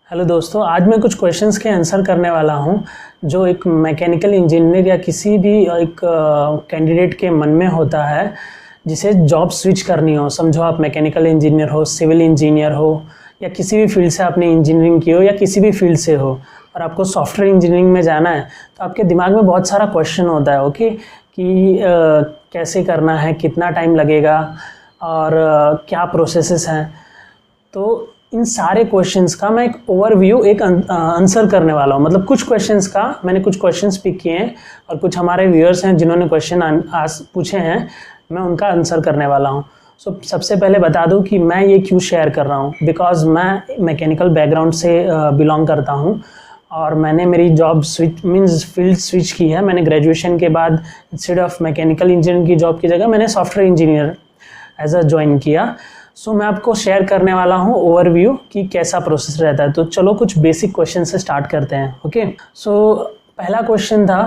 Hello दोस्तों, आज मैं कुछ क्वेश्चंस के आंसर करने वाला हूं जो एक मैकेनिकल इंजीनियर या किसी भी एक कैंडिडेट के मन में होता है जिसे जॉब स्विच करनी हो। समझो आप मैकेनिकल इंजीनियर हो, सिविल इंजीनियर हो या किसी भी फील्ड से आपने इंजीनियरिंग की हो या किसी भी फील्ड से हो और आपको सॉफ्टवेयर इंजीनियरिंग में जाना है, तो आपके दिमाग में बहुत सारा क्वेश्चन होता है ओके कि कैसे करना है, कितना टाइम लगेगा और क्या प्रोसेसेस हैं। तो इन सारे क्वेश्चंस का मैं एक ओवरव्यू एक आंसर करने वाला हूँ। मतलब कुछ क्वेश्चंस का मैंने कुछ क्वेश्चंस पिक किए हैं और कुछ हमारे व्यूअर्स हैं जिन्होंने क्वेश्चन पूछे हैं, मैं उनका आंसर करने वाला हूँ। सबसे पहले बता दूँ कि मैं ये क्यों शेयर कर रहा हूँ। बिकॉज मैं मैकेनिकल बैकग्राउंड से बिलोंग करता हूँ और मैंने मेरी job switch means field switch की है। मैंने ग्रेजुएशन के बाद इंस्टेड ऑफ मैकेनिकल इंजीनियर की जॉब की जगह मैंने software engineer as a join किया। मैं आपको शेयर करने वाला हूँ ओवरव्यू कि कैसा प्रोसेस रहता है। तो चलो कुछ बेसिक क्वेश्चन से स्टार्ट करते हैं ओके। पहला क्वेश्चन था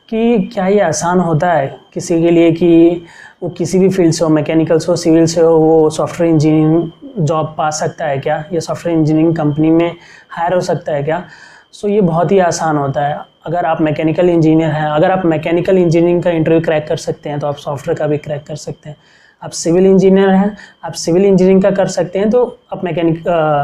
कि क्या ये आसान होता है किसी के लिए कि वो किसी भी फील्ड से हो, मैकेनिकल से हो, सिविल से हो, वो सॉफ्टवेयर इंजीनियरिंग जॉब पा सकता है क्या, या सॉफ्टवेयर इंजीनियरिंग कंपनी में हायर हो सकता है क्या। ये बहुत ही आसान होता है। अगर आप मैकेनिकल इंजीनियर हैं, अगर आप मैकेनिकल इंजीनियरिंग का इंटरव्यू क्रैक कर सकते हैं तो आप सॉफ्टवेयर का भी क्रैक कर सकते हैं। आप सिविल इंजीनियर हैं, आप सिविल इंजीनियरिंग का कर सकते हैं तो आप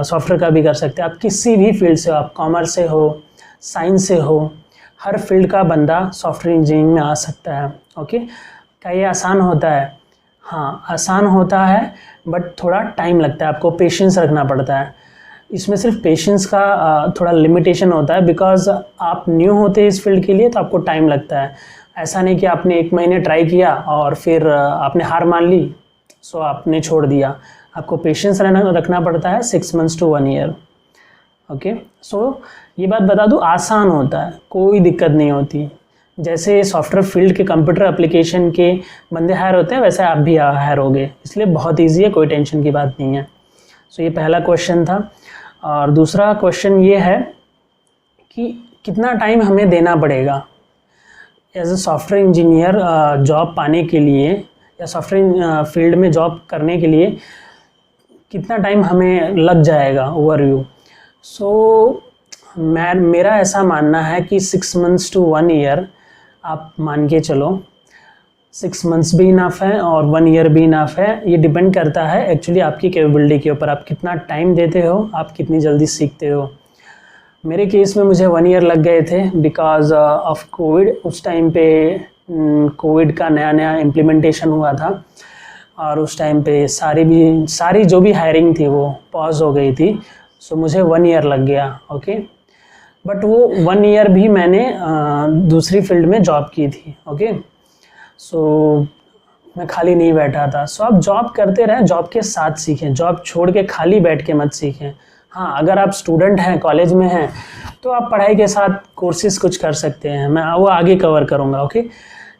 सॉफ्टवेयर का भी कर सकते हैं। आप किसी भी फील्ड से हो, आप कॉमर्स से हो, साइंस से हो, हर फील्ड का बंदा सॉफ्टवेयर इंजीनियरिंग में आ सकता है ओके। क्या ये आसान होता है? हाँ, आसान होता है बट थोड़ा टाइम लगता है, आपको पेशेंस रखना पड़ता है। इसमें सिर्फ पेशेंस का थोड़ा लिमिटेशन होता है बिकॉज आप न्यू होते हैं इस फील्ड के लिए, तो आपको टाइम लगता है। ऐसा नहीं कि आपने 1 महीने ट्राई किया और फिर आपने हार मान ली आपने छोड़ दिया। आपको पेशेंस रखना पड़ता है 6 months to 1 year ओके। ये बात बता दूँ, आसान होता है, कोई दिक्कत नहीं होती। जैसे सॉफ्टवेयर फील्ड के कंप्यूटर एप्लीकेशन के बंदे हायर होते हैं वैसे आप भी हायर होगे, इसलिए बहुत ईजी है, कोई टेंशन की बात नहीं है। ये पहला क्वेश्चन था। और दूसरा क्वेश्चन ये है कि कितना टाइम हमें देना पड़ेगा as a software engineer job पाने के लिए या सॉफ्टवेयर फील्ड में जॉब करने के लिए कितना टाइम हमें लग जाएगा। ओवरव्यू मेरा ऐसा मानना है कि 6 months to 1 year आप मान के चलो। 6 months भी इनफ है और 1 year भी इनफ है। ये डिपेंड करता है एक्चुअली आपकी कैपेबिलिटी के ऊपर, आप कितना टाइम देते हो, आप कितनी जल्दी सीखते हो। मेरे केस में मुझे 1 year लग गए थे बिकॉज ऑफ कोविड। उस टाइम पे कोविड का नया इम्प्लीमेंटेशन हुआ था और उस टाइम पे सारी जो भी हायरिंग थी वो पॉज हो गई थी। मुझे 1 year लग गया ओके। बट वो 1 year भी मैंने दूसरी फील्ड में जॉब की थी ओके। मैं खाली नहीं बैठा था। आप जॉब करते रहें, जॉब के साथ सीखें, जॉब छोड़ के खाली बैठ के मत सीखें। हाँ, अगर आप स्टूडेंट हैं, कॉलेज में हैं, तो आप पढ़ाई के साथ कोर्सेज कुछ कर सकते हैं, मैं वो आगे कवर करूँगा ओके।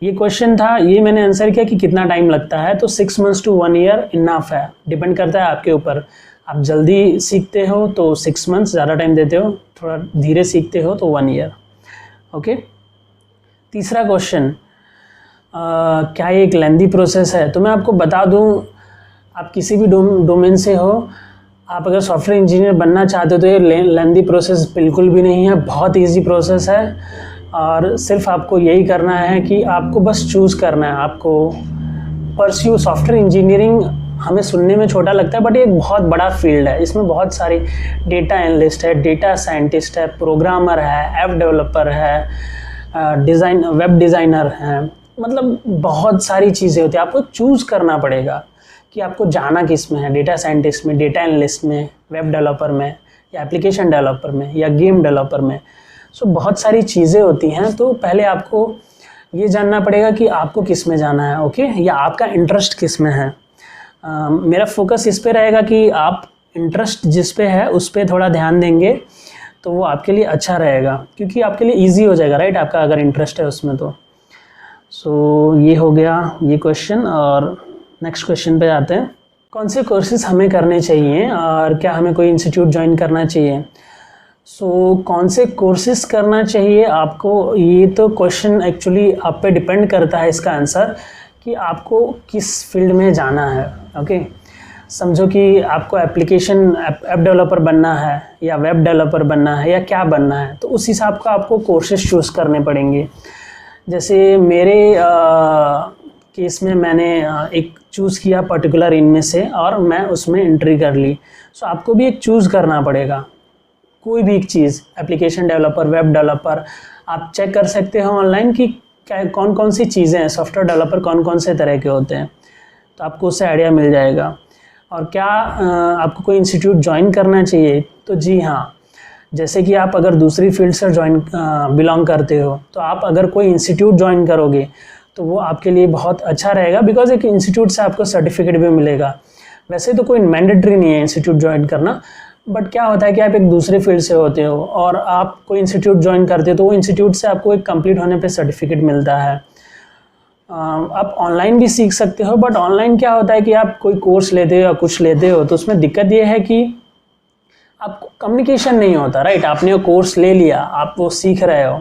ये क्वेश्चन था, ये मैंने आंसर किया कि कितना टाइम लगता है। तो 6 months to 1 year इनफ है, डिपेंड करता है आपके ऊपर। आप जल्दी सीखते हो तो 6 months, ज़्यादा टाइम देते हो, थोड़ा धीरे सीखते हो तो 1 year ओके। तीसरा क्वेश्चन, क्या ये एक लेंदी प्रोसेस है? तो मैं आपको बता दूं, आप किसी भी डोमेन से हो, आप अगर सॉफ्टवेयर इंजीनियर बनना चाहते हो तो ये लेंदी प्रोसेस बिल्कुल भी नहीं है, बहुत इजी प्रोसेस है। और सिर्फ आपको यही करना है कि आपको बस चूज़ करना है, आपको परस्यू सॉफ्टवेयर इंजीनियरिंग। हमें सुनने में छोटा लगता है बट ये एक बहुत बड़ा फील्ड है। इसमें बहुत सारे डेटा एनालिस्ट है, डेटा साइंटिस्ट है, प्रोग्रामर है, ऐप डेवलपर है, वेब डिज़ाइनर है, मतलब बहुत सारी चीज़ें होती हैं। आपको चूज़ करना पड़ेगा कि आपको जाना किस में है, डेटा साइंटिस्ट में, डेटा एनालिस्ट में, वेब डेवलपर में, या एप्लीकेशन डेवलपर में, या गेम डेवलपर में। बहुत सारी चीज़ें होती हैं। तो पहले आपको ये जानना पड़ेगा कि आपको किस में जाना है ओके, या आपका इंटरेस्ट किस में है। मेरा फोकस इस पे रहेगा कि आप इंटरेस्ट जिस पे है उस पे थोड़ा ध्यान देंगे तो वो आपके लिए अच्छा रहेगा, क्योंकि आपके लिए ईजी हो जाएगा राइट, आपका अगर इंटरेस्ट है उसमें तो। ये हो गया ये क्वेश्चन। और नेक्स्ट क्वेश्चन पे आते हैं, कौन से कोर्सेज हमें करने चाहिए और क्या हमें कोई इंस्टीट्यूट ज्वाइन करना चाहिए। कौन से कोर्सेज करना चाहिए आपको, ये तो क्वेश्चन एक्चुअली आप पे डिपेंड करता है इसका आंसर कि आपको किस फील्ड में जाना है ओके। समझो कि आपको एप्लीकेशन ऐप डेवलपर बनना है या वेब डेवलपर बनना है या क्या बनना है, तो उस हिसाब का आपको कोर्सेज चूज़ करने पड़ेंगे। जैसे मेरे केस में मैंने एक चूज़ किया पर्टिकुलर इनमें से और मैं उसमें एंट्री कर ली। सो आपको भी एक चूज़ करना पड़ेगा, कोई भी एक चीज़, एप्लीकेशन डेवलपर, वेब डेवलपर। आप चेक कर सकते हो ऑनलाइन कि कौन कौन सी चीज़ें हैं, सॉफ्टवेयर डेवलपर कौन कौन से तरह के होते हैं, तो आपको उससे आइडिया मिल जाएगा। और क्या आपको कोई इंस्टीट्यूट ज्वाइन करना चाहिए, तो जी हाँ, जैसे कि आप अगर दूसरी फील्ड से बिलोंग करते हो, तो आप अगर कोई इंस्टीट्यूट ज्वाइन करोगे तो वो आपके लिए बहुत अच्छा रहेगा, बिकॉज एक इंस्टीट्यूट से आपको सर्टिफिकेट भी मिलेगा। वैसे तो कोई मैंडेटरी नहीं है इंस्टीट्यूट ज्वाइन करना, बट क्या होता है कि आप एक दूसरे फील्ड से होते हो और आप कोई इंस्टीट्यूट ज्वाइन करते हो तो वो इंस्टीट्यूट से आपको एक कंप्लीट होने पे सर्टिफिकेट मिलता है। आप ऑनलाइन भी सीख सकते हो, बट ऑनलाइन क्या होता है कि आप कोई कोर्स लेते हो या कुछ लेते हो तो उसमें दिक्कत ये है कि आपको कम्युनिकेशन नहीं होता, राइट। आपने वो कोर्स ले लिया, आप वो सीख रहे हो,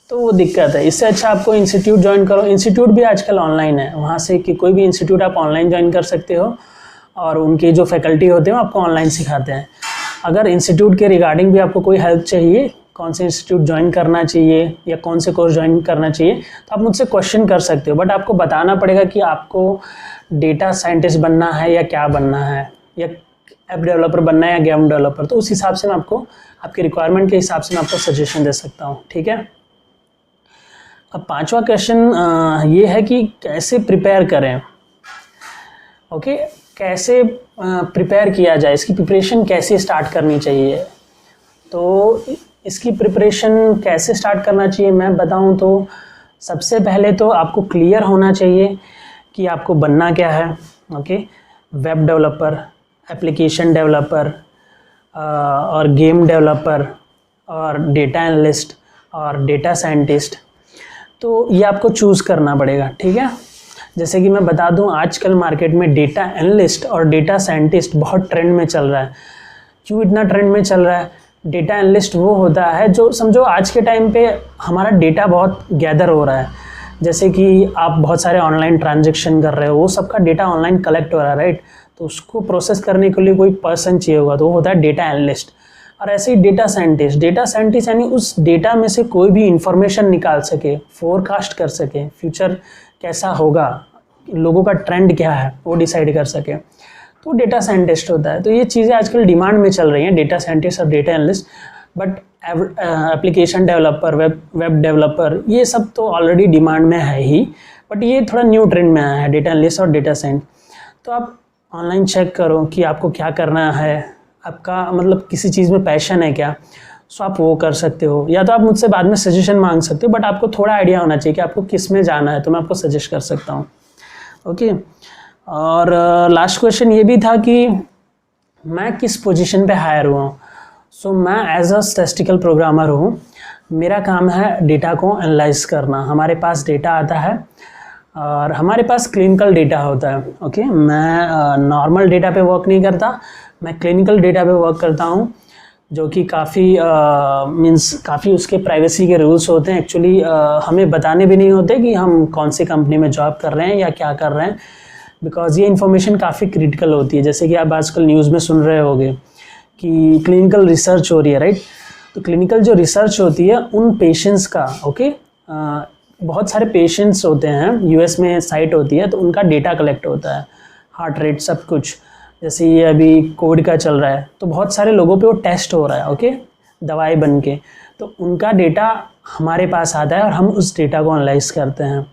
तो वो दिक्कत है। इससे अच्छा आपको इंस्टीट्यूट ज्वाइन करो। इंस्टीट्यूट भी आजकल ऑनलाइन है, वहाँ से कि कोई भी इंस्टीट्यूट आप ऑनलाइन ज्वाइन कर सकते हो और उनके जो फैकल्टी होते हैं आपको ऑनलाइन सिखाते हैं। अगर इंस्टीट्यूट के रिगार्डिंग भी आपको कोई हेल्प चाहिए, कौन से इंस्टीट्यूट ज्वाइन करना चाहिए या कौन से कोर्स ज्वाइन करना चाहिए, तो आप मुझसे क्वेश्चन कर सकते हो, बट आपको बताना पड़ेगा कि आपको डेटा साइंटिस्ट बनना है या क्या बनना है, या ऐप डेवलपर बनना है या गेम डेवलपर। तो उस हिसाब से मैं आपको, आपके रिक्वायरमेंट के हिसाब से मैं आपको सजेशन दे सकता हूँ, ठीक है। अब पांचवा क्वेश्चन ये है कि कैसे प्रिपेयर करें, ओके। कैसे प्रिपेयर किया जाए, इसकी प्रिपरेशन कैसे स्टार्ट करनी चाहिए। तो इसकी प्रिपरेशन कैसे स्टार्ट करना चाहिए मैं बताऊं तो सबसे पहले तो आपको क्लियर होना चाहिए कि आपको बनना क्या है, okay. Web developer, application developer और गेम डेवलपर और डेटा एनालिस्ट और डेटा साइंटिस्ट, तो ये आपको चूज़ करना पड़ेगा, ठीक है। जैसे कि मैं बता दूं, आजकल मार्केट में डेटा एनालिस्ट और डेटा साइंटिस्ट बहुत ट्रेंड में चल रहा है। क्यों इतना ट्रेंड में चल रहा है? डेटा एनालिस्ट वो होता है जो, समझो आज के टाइम पे हमारा डेटा बहुत गैदर हो रहा है, जैसे कि आप बहुत सारे ऑनलाइन ट्रांजेक्शन कर रहे हो, वो सबका डेटा ऑनलाइन कलेक्ट हो रहा है, राइट। तो उसको प्रोसेस करने के लिए कोई पर्सन चाहिए होगा, तो वो होता है डेटा एनालिस्ट। और ऐसे ही डेटा साइंटिस्ट यानी उस डेटा में से कोई भी इंफॉर्मेशन निकाल सके, फोरकास्ट कर सके, फ्यूचर कैसा होगा, लोगों का ट्रेंड क्या है वो डिसाइड कर सके, तो डेटा साइंटिस्ट होता है। तो ये चीज़ें आजकल डिमांड में चल रही हैं, डेटा साइंटिस्ट और data analyst. But application developer, web developer, ये सब तो ऑलरेडी डिमांड में है ही, बट ये थोड़ा न्यू ट्रेंड में आया है, डेटा एनालिस्ट और डेटा साइंस। तो आप ऑनलाइन चेक करो कि आपको क्या करना है, आपका मतलब किसी चीज़ में पैशन है क्या, सो आप वो कर सकते हो। या तो आप मुझसे बाद में सजेशन मांग सकते हो, बट आपको थोड़ा आइडिया होना चाहिए कि आपको किस में जाना है, तो मैं आपको सजेस्ट कर सकता हूँ, ओके। और लास्ट क्वेश्चन ये भी था कि मैं किस पोजीशन पे हायर हुआ हूँ। सो मैं एज अ स्टैटिस्टिकल प्रोग्रामर हूँ, मेरा काम है डेटा को एनालाइज करना। हमारे पास डेटा आता है और हमारे पास क्लिनिकल डेटा होता है, ओके। मैं नॉर्मल डेटा पे वर्क नहीं करता, मैं क्लिनिकल डेटा पे वर्क करता हूँ, जो कि काफ़ी उसके प्राइवेसी के रूल्स होते हैं। एक्चुअली हमें बताने भी नहीं होते कि हम कौन सी कंपनी में जॉब कर रहे हैं या क्या कर रहे हैं, बिकॉज ये इन्फॉर्मेशन काफ़ी क्रिटिकल होती है। जैसे कि आप आजकल न्यूज़ में सुन रहे होंगे कि क्लिनिकल रिसर्च हो रही है, राइट। तो क्लिनिकल जो रिसर्च होती है उन पेशेंट्स का, ओके, बहुत सारे पेशेंट्स होते हैं, यूएस में साइट होती है, तो उनका डेटा कलेक्ट होता है, हार्ट रेट, सब कुछ। जैसे ये अभी कोविड का चल रहा है, तो बहुत सारे लोगों पे वो टेस्ट हो रहा है, ओके, दवाई बन के, तो उनका डेटा हमारे पास आता है और हम उस डेटा को एनालाइज करते हैं।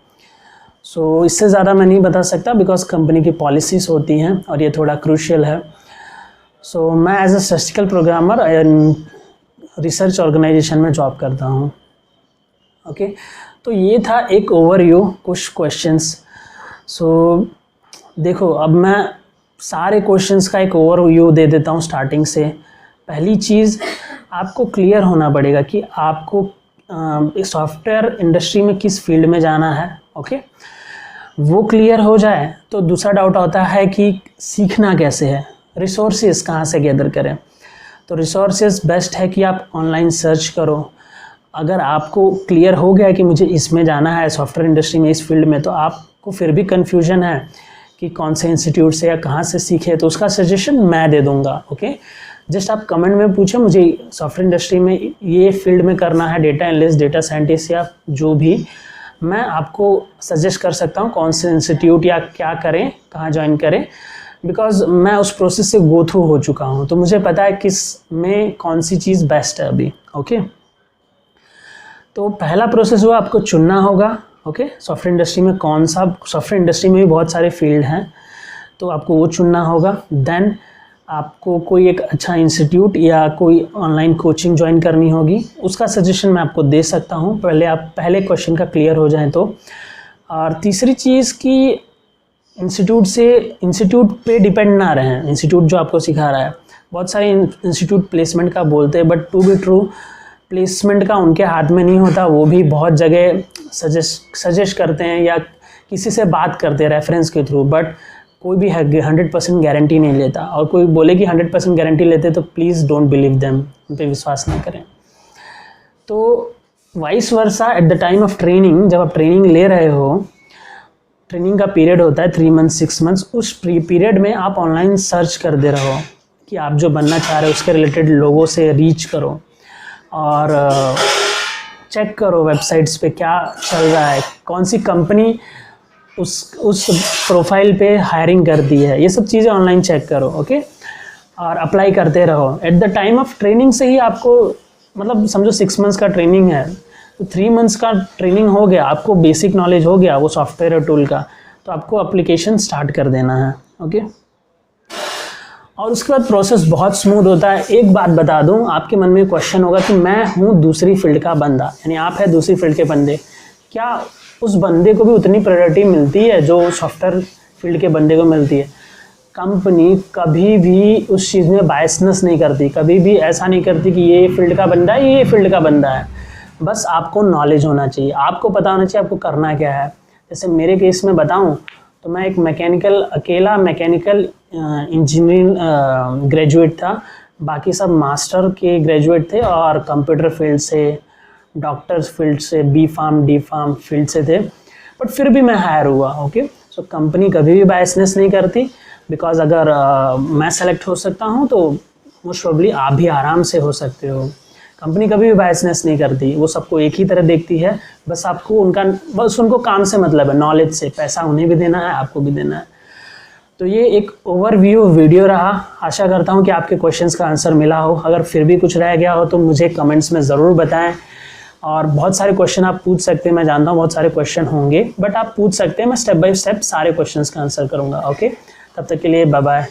सो इससे ज़्यादा मैं नहीं बता सकता, बिकॉज कंपनी की पॉलिसीज़ होती हैं और ये थोड़ा क्रूशियल है। सो मैं as a statistical programmer research organisation में जॉब करता हूँ, ओके। तो ये था एक ओवरव्यू, कुछ क्वेश्चंस। सो देखो, अब मैं सारे क्वेश्चंस का एक ओवरव्यू दे देता हूँ स्टार्टिंग से। पहली चीज़, आपको क्लियर होना पड़ेगा कि आपको सॉफ्टवेयर इंडस्ट्री में किस फील्ड में जाना है, ओके। वो क्लियर हो जाए तो दूसरा डाउट होता है कि सीखना कैसे है, रिसोर्सेज कहाँ से गैदर करें। तो रिसोर्सेज बेस्ट है कि आप ऑनलाइन सर्च करो। अगर आपको क्लियर हो गया कि मुझे इसमें जाना है, सॉफ्टवेयर इंडस्ट्री में, इस फील्ड में, तो आपको फिर भी कन्फ्यूजन है कि कौन से इंस्टीट्यूट से या कहाँ से सीखे, तो उसका सजेशन मैं दे दूँगा। ओके, जस्ट आप कमेंट में पूछें मुझे सॉफ्टवेयर इंडस्ट्री में ये फील्ड में करना है, डेटा एनालिस्ट, डेटा साइंटिस्ट या जो भी, मैं आपको सजेस्ट कर सकता हूँ कौन से इंस्टीट्यूट या क्या करें, कहाँ ज्वाइन करें, बिकॉज मैं उस प्रोसेस से गो थ्रू हो चुका हूँ, तो मुझे पता है किस में कौन सी चीज़ बेस्ट है अभी। ओके, तो पहला प्रोसेस हुआ, आपको चुनना होगा। ओके, सॉफ्टवेयर इंडस्ट्री में कौन सा, सॉफ्टवेयर इंडस्ट्री में भी बहुत सारे फील्ड हैं, तो आपको वो चुनना होगा। देन आपको कोई एक अच्छा इंस्टीट्यूट या कोई ऑनलाइन कोचिंग ज्वाइन करनी होगी, उसका सजेशन मैं आपको दे सकता हूँ, पहले आप पहले क्वेश्चन का क्लियर हो जाए तो। और तीसरी चीज़ कि इंस्टीट्यूट पे डिपेंड ना रहें, इंस्टीट्यूट जो आपको सिखा रहा है। बहुत सारे इंस्टीट्यूट प्लेसमेंट का बोलते हैं, but to be true placement का उनके हाथ में नहीं होता, वो भी बहुत जगह सजेस्ट करते हैं या किसी से बात करते हैं रेफरेंस के थ्रू, बट कोई भी 100% गारंटी नहीं लेता। और कोई बोले कि 100% गारंटी लेते तो प्लीज़ डोंट बिलीव देम, उन पर विश्वास ना करें। तो vice versa, at the time of training, जब आप ट्रेनिंग ले रहे हो, ट्रेनिंग का पीरियड होता है 3 मंथ्स 6 मंथ्स, उस पीरियड में आप ऑनलाइन सर्च कर दे रहे हो कि आप जो बनना चाह रहे हो उसके रिलेटेड लोगों से रीच करो और चेक करो वेबसाइट्स पे क्या चल रहा है, कौन सी कंपनी उस प्रोफाइल पे हायरिंग करती है, ये सब चीज़ें ऑनलाइन चेक करो। ओके, और अप्लाई करते रहो। At the time of training से ही आपको, मतलब समझो 6 मंथ्स का ट्रेनिंग है, तो 3 मंथ्स का ट्रेनिंग हो गया, आपको बेसिक नॉलेज हो गया वो सॉफ्टवेयर और टूल का, तो आपको एप्लीकेशन स्टार्ट कर देना है। ओके, और उसके बाद प्रोसेस बहुत स्मूथ होता है। एक बात बता दूं, आपके मन में क्वेश्चन होगा कि मैं हूं दूसरी फील्ड का बंदा, यानी आप है दूसरी फील्ड के बंदे, क्या उस बंदे को भी उतनी प्रायोरिटी मिलती है जो सॉफ्टवेयर फील्ड के बंदे को मिलती है? कंपनी कभी भी उस चीज़ में बायसनेस नहीं करती, कभी भी ऐसा नहीं करती कि ये फील्ड का बंदा है, ये फील्ड का बंदा है। बस आपको नॉलेज होना चाहिए, आपको पता होना चाहिए आपको करना क्या है। जैसे मेरे केस में बताऊं तो मैं एक अकेला मैकेनिकल इंजीनियरिंग ग्रेजुएट था, बाकी सब मास्टर के ग्रेजुएट थे और कंप्यूटर फील्ड से, डॉक्टर्स फील्ड से, B pharm D pharm field से थे, बट फिर भी मैं हायर हुआ। ओके, सो कंपनी कभी भी बायसनेस नहीं करती, बिकॉज अगर मैं सेलेक्ट हो सकता हूँ तो मोस्ट प्रोबेबली आप भी आराम से हो सकते हो। कंपनी कभी भी बायसनेस नहीं करती, वो सबको एक ही तरह देखती है, बस उनको काम से मतलब है, नॉलेज से, पैसा उन्हें भी देना है, आपको भी देना है। तो ये एक ओवरव्यू वीडियो रहा, आशा करता हूँ कि आपके क्वेश्चंस का आंसर मिला हो। अगर फिर भी कुछ रह गया हो तो मुझे कमेंट्स में ज़रूर बताएं, और बहुत सारे क्वेश्चन आप पूछ सकते हैं, मैं जानता हूँ बहुत सारे क्वेश्चन होंगे, बट आप पूछ सकते हैं, मैं स्टेप बाय स्टेप सारे क्वेश्चंस का आंसर करूँगा। ओके, तब तक के लिए बाय बाय।